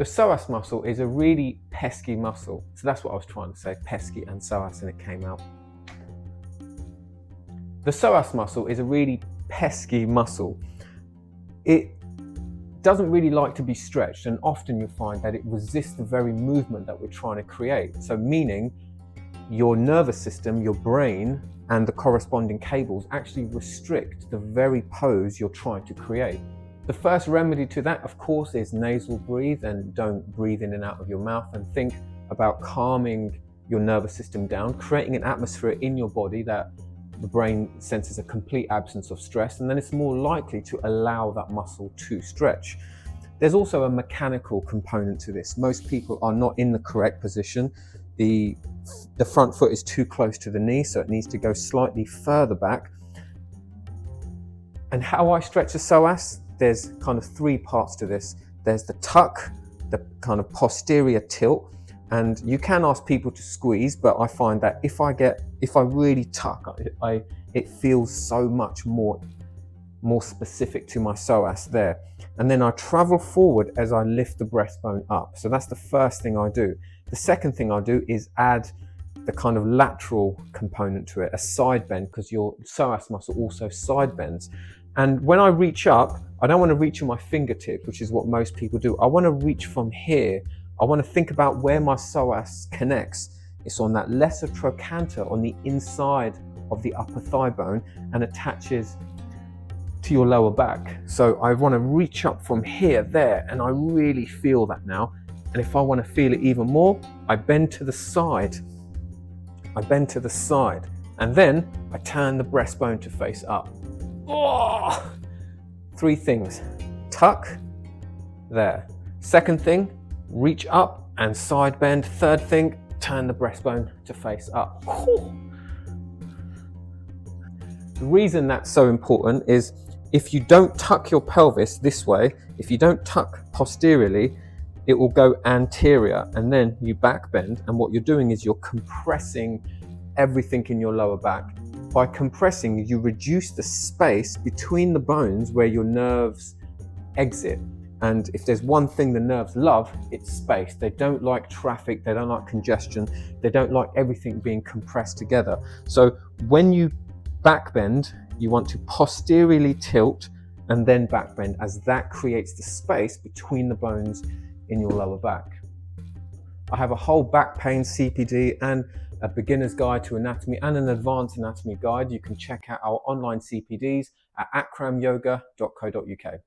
psoas muscle is a really pesky muscle. So that's what I was trying to say, pesky and psoas, and it came out. The psoas muscle is a really pesky muscle. It doesn't really like to be stretched, and often you'll find that it resists the very movement that we're trying to create. So meaning your nervous system, your brain, and the corresponding cables actually restrict the very pose you're trying to create. The first remedy to that, of course, is nasal breathe, and don't breathe in and out of your mouth, and think about calming your nervous system down, creating an atmosphere in your body that the brain senses a complete absence of stress, and then it's more likely to allow that muscle to stretch. There's also a mechanical component to this. Most people are not in the correct position. The front foot is too close to the knee, so it needs to go slightly further back. And how I stretch the psoas, there's kind of three parts to this. There's the tuck, the kind of posterior tilt, and you can ask people to squeeze, but I find that if I really tuck, it feels so much more specific to my psoas there. And then I travel forward as I lift the breastbone up. So that's the first thing I do. The second thing I do is add the kind of lateral component to it, a side bend, because your psoas muscle also side bends. And when I reach up, I don't want to reach with my fingertips, which is what most people do. I want to reach from here. I want to think about where my psoas connects. It's on that lesser trochanter on the inside of the upper thigh bone and attaches to your lower back. So I want to reach up from here, there, and I really feel that now. And if I want to feel it even more, I bend to the side. And then I turn the breastbone to face up. Oh! Three things: tuck, there. Second thing, reach up and side bend. Third thing, turn the breastbone to face up. The reason that's so important is if you don't tuck your pelvis this way, if you don't tuck posteriorly, it will go anterior, and then you back bend, and what you're doing is you're compressing everything in your lower back. By compressing, you reduce the space between the bones where your nerves exit. And if there's one thing the nerves love, it's space. They don't like traffic, they don't like congestion, they don't like everything being compressed together. So when you back bend, you want to posteriorly tilt and then back bend, as that creates the space between the bones in your lower back. I have a whole back pain CPD and a beginner's guide to anatomy and an advanced anatomy guide. You can check out our online CPDs at akramyoga.co.uk.